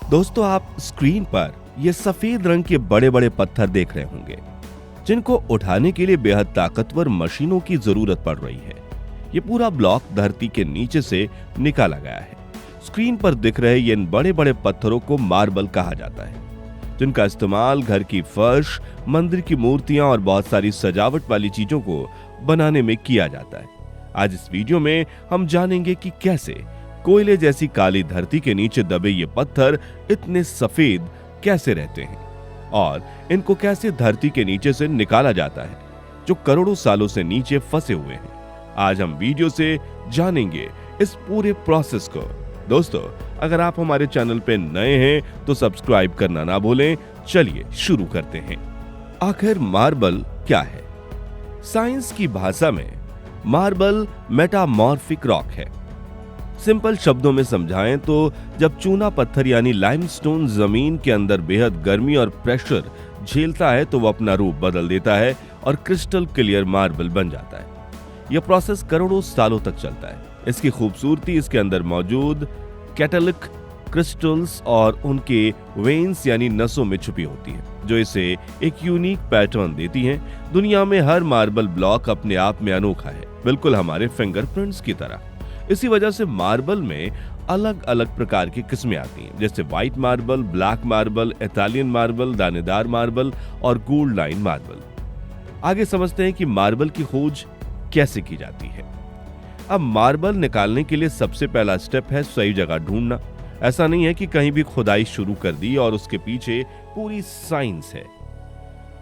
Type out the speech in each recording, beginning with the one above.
दोस्तों, आप स्क्रीन पर ये सफेद रंग के बड़े बड़े पत्थर देख रहे होंगे, जिनको उठाने के लिए बेहद ताकतवर मशीनों की जरूरत पड़ रही है। ये पूरा ब्लॉक धरती के नीचे से निकाला गया है। स्क्रीन पर दिख रहे ये इन बड़े बड़े पत्थरों को मार्बल कहा जाता है, जिनका इस्तेमाल घर की फर्श, मंदिर की मूर्तियां और बहुत सारी सजावट वाली चीजों को बनाने में किया जाता है। आज इस वीडियो में हम जानेंगे कि कैसे कोयले जैसी काली धरती के नीचे दबे ये पत्थर इतने सफेद कैसे रहते हैं और इनको कैसे धरती के नीचे से निकाला जाता है, जो करोड़ों सालों से नीचे फंसे हुए हैं। आज हम वीडियो से जानेंगे इस पूरे प्रोसेस को। दोस्तों, अगर आप हमारे चैनल पे नए हैं तो सब्सक्राइब करना ना भूलें। चलिए शुरू करते हैं। आखिर मार्बल क्या है? साइंस की भाषा में मार्बल मेटामॉर्फिक रॉक है। सिंपल शब्दों में समझाएं तो जब चूना पत्थर यानी लाइमस्टोन जमीन के अंदर बेहद गर्मी और प्रेशर झेलता है तो वो अपना रूप बदल देता है और क्रिस्टल क्लियर मार्बल बन जाता है। यह प्रोसेस करोड़ों सालों तक चलता है। इसकी खूबसूरती इसके अंदर मौजूद कैटालिक क्रिस्टल्स और उनके वेन्स यानी नसों में छुपी होती है, जो इसे एक यूनिक पैटर्न देती हैं। दुनिया में हर मार्बल ब्लॉक अपने आप में अनोखा है, बिल्कुल हमारे फिंगरप्रिंट्स की तरह। इसी वजह से मार्बल में अलग अलग प्रकार की किस्में आती हैं, जैसे white marble, black marble, Italian marble, दानेदार मार्बल और गोल्ड लाइन मार्बल। आगे समझते हैं कि मार्बल की खोज कैसे की जाती है। अब मार्बल निकालने के लिए सबसे पहला स्टेप है सही जगह ढूंढना। ऐसा नहीं है कि कहीं भी खुदाई शुरू कर दी और उसके पीछे पूरी साइंस है।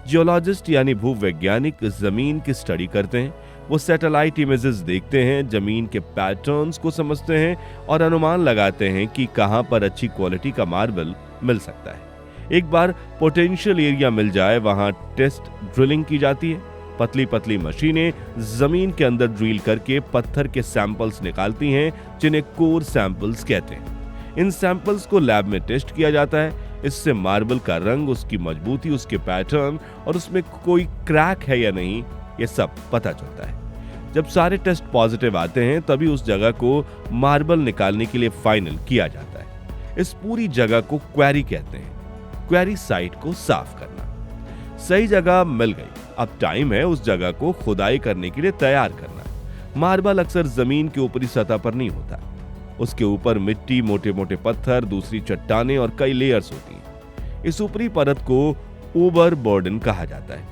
जियोलॉजिस्ट यानी भूवैज्ञानिक जमीन की स्टडी करते हैं। वो सैटेलाइट इमेजेस देखते हैं, जमीन के पैटर्न्स को समझते हैं और अनुमान लगाते हैं कि कहां पर अच्छी क्वालिटी का मार्बल मिल सकता है। एक बार पोटेंशियल एरिया मिल जाए, वहां टेस्ट ड्रिलिंग की जाती है। पतली पतली मशीनें जमीन के अंदर ड्रिल करके पत्थर के सैंपल्स निकालती हैं, जिन्हें कोर सैंपल्स कहते हैं। इन सैंपल्स को लैब में टेस्ट किया जाता है। इससे मार्बल का रंग, उसकी मजबूती, उसके पैटर्न और उसमें कोई क्रैक है या नहीं, ये सब पता चलता है। जब सारे टेस्ट पॉजिटिव आते हैं तभी उस जगह को मार्बल निकालने के लिए फाइनल किया जाता है। इस पूरी जगह को क्वेरी कहते हैं। क्वेरी साइट को साफ करना। सही जगह मिल गई, अब टाइम है उस जगह को खुदाई करने के लिए तैयार करना। मार्बल अक्सर जमीन के ऊपरी सतह पर नहीं होता। उसके ऊपर मिट्टी, मोटे मोटे पत्थर, दूसरी चट्टानें और कई लेयर्स होती हैं। इस ऊपरी परत को ओवरबर्डन कहा जाता है।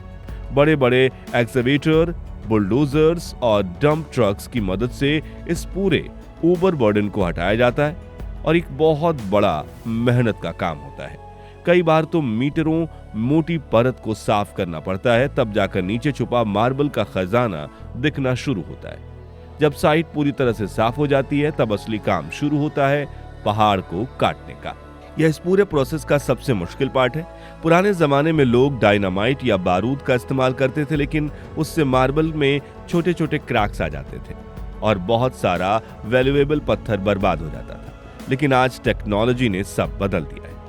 बड़े बड़े एक्सकेवेटर, बुलडोजर्स और डंप ट्रक्स की मदद से इस पूरे ओवरबर्डन को हटाया जाता है और एक बहुत बड़ा मेहनत का काम होता है। कई बार तो मीटरों मोटी परत को साफ करना पड़ता है, तब जाकर नीचे छुपा मार्बल का खजाना दिखना शुरू होता है। जब साइट पूरी तरह से साफ हो जाती है तब असली काम शुरू होता है, पहाड़ को काटने का। यह इस पूरे प्रोसेस का सबसे मुश्किल पार्ट है। पुराने जमाने में लोग डायनामाइट या बारूद का इस्तेमाल करते थे, लेकिन उससे मार्बल में छोटे छोटे क्रैक्स आ जाते थे और बहुत सारा वैल्यूएबल पत्थर बर्बाद हो जाता था। लेकिन आज टेक्नोलॉजी ने सब बदल दिया है।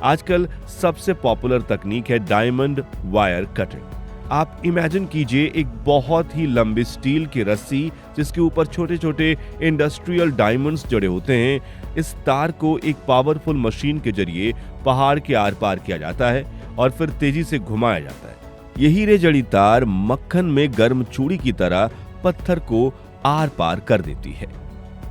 आजकल सबसे पॉपुलर तकनीक है डायमंड वायर कटिंग। आप इमेजिन कीजिए एक बहुत ही लंबी स्टील की रस्सी जिसके ऊपर छोटे छोटे इंडस्ट्रियल डायमंड्स जड़े होते हैं। इस तार को एक पावरफुल मशीन के जरिए पहाड़ के आर पार किया जाता है और फिर तेजी से घुमाया जाता है। ये हीरे जड़ी तार मक्खन में गर्म चूड़ी की तरह पत्थर को आर पार कर देती है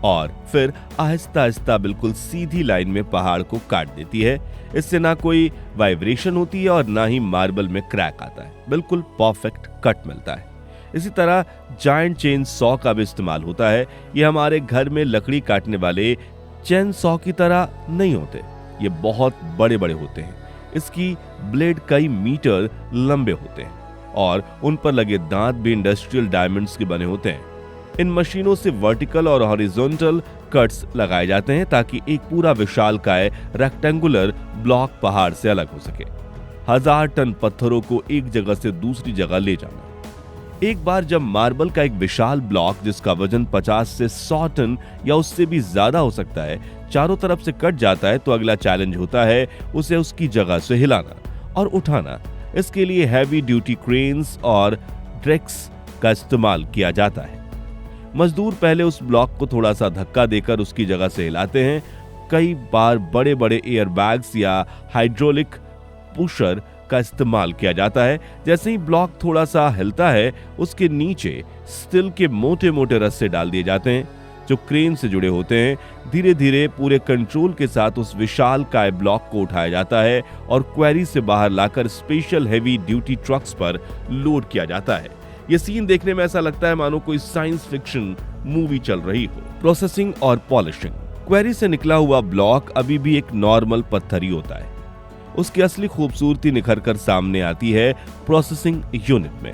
और फिर आहिस्ता आहिस्ता बिल्कुल सीधी लाइन में पहाड़ को काट देती है। इससे ना कोई वाइब्रेशन होती है और ना ही मार्बल में क्रैक आता है। बिल्कुल परफेक्ट कट मिलता है। इसी तरह जायंट चेन सॉ का भी इस्तेमाल होता है। ये हमारे घर में लकड़ी काटने वाले चेन सॉ की तरह नहीं होते। ये बहुत बड़े बड़े होते हैं। इसकी ब्लेड कई मीटर लंबे होते हैं और उन पर लगे दांत भी इंडस्ट्रियल डायमंड्स के बने होते हैं। इन मशीनों से वर्टिकल और हॉरिजॉन्टल कट्स लगाए जाते हैं ताकि एक पूरा विशालकाय रेक्टेंगुलर ब्लॉक पहाड़ से अलग हो सके। 1000 टन पत्थरों को एक जगह से दूसरी जगह ले जाना। एक बार जब मार्बल का एक विशाल ब्लॉक जिसका वजन 50 से 100 टन या उससे भी ज्यादा हो सकता है चारों तरफ से कट जाता है तो अगला चैलेंज होता है उसे उसकी जगह से हिलाना और उठाना। इसके लिए हैवी ड्यूटी क्रेन्स और ट्रक्स का इस्तेमाल किया जाता है। मजदूर पहले उस ब्लॉक को थोड़ा सा धक्का देकर उसकी जगह से हिलाते हैं, कई बार बड़े बड़े एयरबैग्स या हाइड्रोलिक पुशर का इस्तेमाल किया जाता है। जैसे ही ब्लॉक थोड़ा सा हिलता है, उसके नीचे स्टील के मोटे मोटे रस्से डाल दिए जाते हैं जो क्रेन से जुड़े होते हैं। धीरे धीरे पूरे कंट्रोल के साथ उस विशाल काय ब्लॉक को उठाया जाता है और क्वेरी से बाहर लाकर स्पेशल हेवी ड्यूटी ट्रक्स पर लोड किया जाता है। ये सीन देखने में ऐसा लगता है मानो कोई साइंस फिक्शन मूवी चल रही हो। प्रोसेसिंग और पॉलिशिंग। क्वेरी से निकला हुआ ब्लॉक अभी भी एक नॉर्मल पत्थर ही होता है। उसकी असली खूबसूरती निखर कर सामने आती है प्रोसेसिंग यूनिट में।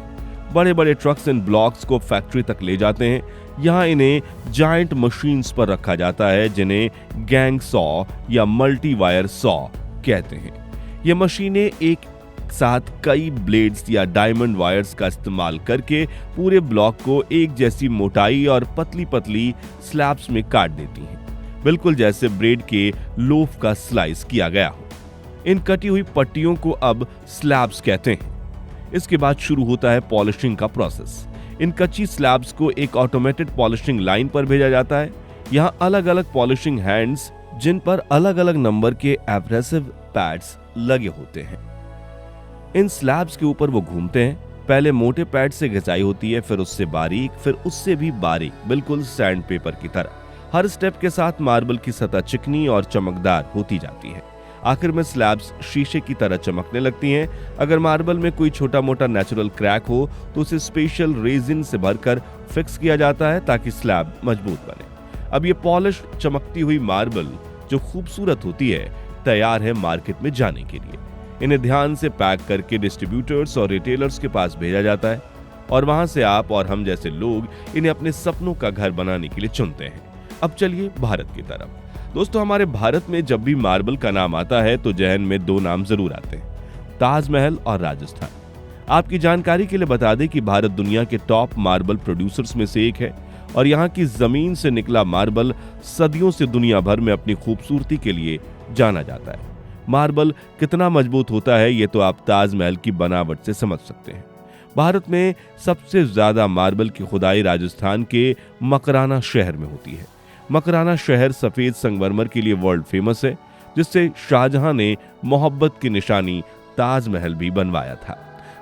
बड़े बड़े ट्रक्स इन ब्लॉक्स को फैक्ट्री तक ले जाते हैं। यहाँ इन्हें जायंट मशीन्स पर रखा जाता है जिन्हें गैंग सॉ या मल्टी वायर सॉ कहते हैं। ये मशीनें एक साथ कई ब्लेड्स या डायमंड वायर्स का इस्तेमाल करके पूरे ब्लॉक को एक जैसी मोटाई और पतली पतली स्लैब्स में काट देती हैं, बिल्कुल जैसे ब्रेड के लोफ का स्लाइस किया गया हो। इन कटी हुई पट्टियों को अब स्लैब्स कहते हैं। इसके बाद शुरू होता है पॉलिशिंग का प्रोसेस। इन कच्ची स्लैब्स को एक ऑटोमेटेड पॉलिशिंग लाइन पर भेजा जाता है। यहाँ अलग अलग पॉलिशिंग हैंड्स जिन पर अलग अलग नंबर के एब्रेसिव पैड्स लगे होते हैं। इन स्लैब्स के ऊपर वो घूमते हैं। पहले मोटे पैड से घिसाई होती है, फिर उससे बारीक, फिर उससे भी बारीक, बिल्कुल सैंड पेपर की तरह। हर स्टेप के साथ मार्बल की सतह चिकनी और चमकदार होती जाती है। आखिर में स्लैब्स शीशे की तरह चमकने लगती हैं। अगर मार्बल में कोई छोटा मोटा नेचुरल क्रैक हो तो उसे स्पेशल रेजिन से भरकर फिक्स किया जाता है ताकि स्लैब मजबूत बने। अब ये पॉलिश चमकती हुई मार्बल जो खूबसूरत होती है तैयार है मार्केट में जाने के लिए। इन्हें ध्यान से पैक करके डिस्ट्रीब्यूटर्स और रिटेलर्स के पास भेजा जाता है और वहां से आप और हम जैसे लोग इन्हें अपने सपनों का घर बनाने के लिए चुनते हैं। अब चलिए भारत की तरफ। दोस्तों, हमारे भारत में जब भी मार्बल का नाम आता है तो जहन में दो नाम जरूर आते हैं, ताजमहल और राजस्थान। आपकी जानकारी के लिए बता दें कि भारत दुनिया के टॉप मार्बल प्रोड्यूसर्स में से एक है और यहाँ की जमीन से निकला मार्बल सदियों से दुनिया भर में अपनी खूबसूरती के लिए जाना जाता है। मार्बल कितना मजबूत होता है ये तो आप ताजमहल की बनावट से समझ सकते हैं। भारत में सबसे ज्यादा मार्बल की खुदाई राजस्थान के मकराना शहर में होती है। मकराना शहर सफेद संगमरमर के लिए वर्ल्ड फेमस है, जिससे शाहजहां ने मोहब्बत की निशानी ताजमहल भी बनवाया था।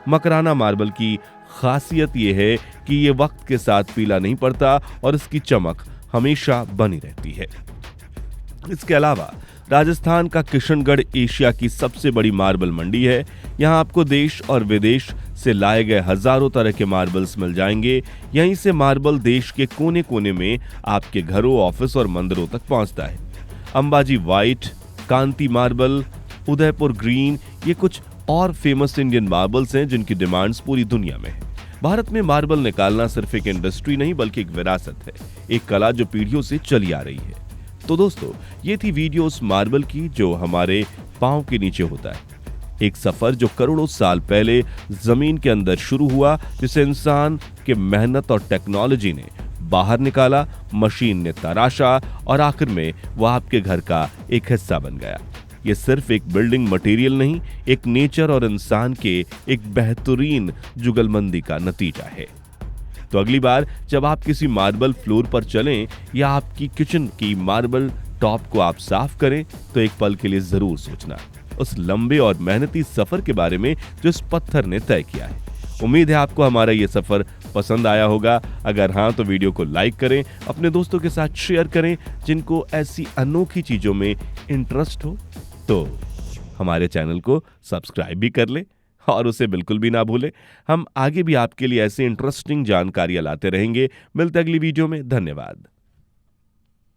मकराना मार्बल की खासियत यह है कि ये वक्त के साथ पीला नहीं पड़ता और इसकी चमक हमेशा बनी रहती है। इसके अलावा राजस्थान का किशनगढ़ एशिया की सबसे बड़ी मार्बल मंडी है। यहाँ आपको देश और विदेश से लाए गए हजारों तरह के मार्बल्स मिल जाएंगे। यहीं से मार्बल देश के कोने कोने में आपके घरों, ऑफिस और मंदिरों तक पहुंचता है। अंबाजी व्हाइट, कांति मार्बल, उदयपुर ग्रीन, ये कुछ और फेमस इंडियन मार्बल्स हैं जिनकी डिमांड्स पूरी दुनिया में है। भारत में मार्बल निकालना सिर्फ एक इंडस्ट्री नहीं बल्कि एक विरासत है, एक कला जो पीढ़ियों से चली आ रही है। तो दोस्तों, ये थी वीडियो उस मार्बल की जो हमारे पांव के नीचे होता है। एक सफर जो करोड़ों साल पहले जमीन के अंदर शुरू हुआ, जिसे इंसान के मेहनत और टेक्नोलॉजी ने बाहर निकाला, मशीन ने तराशा और आखिर में वह आपके घर का एक हिस्सा बन गया। ये सिर्फ एक बिल्डिंग मटेरियल नहीं, एक नेचर और इंसान के एक बेहतरीन जुगलबंदी का नतीजा है। तो अगली बार जब आप किसी मार्बल फ्लोर पर चलें या आपकी किचन की मार्बल टॉप को आप साफ करें तो एक पल के लिए जरूर सोचना उस लंबे और मेहनती सफर के बारे में जो इस पत्थर ने तय किया है। उम्मीद है आपको हमारा ये सफर पसंद आया होगा। अगर हाँ तो वीडियो को लाइक करें, अपने दोस्तों के साथ शेयर करें जिनको ऐसी अनोखी चीजों में इंटरेस्ट हो। तो हमारे चैनल को सब्सक्राइब भी कर ले और उसे बिल्कुल भी ना भूले। हम आगे भी आपके लिए ऐसे इंटरेस्टिंग जानकारियां लाते रहेंगे। मिलते अगली वीडियो में। धन्यवाद।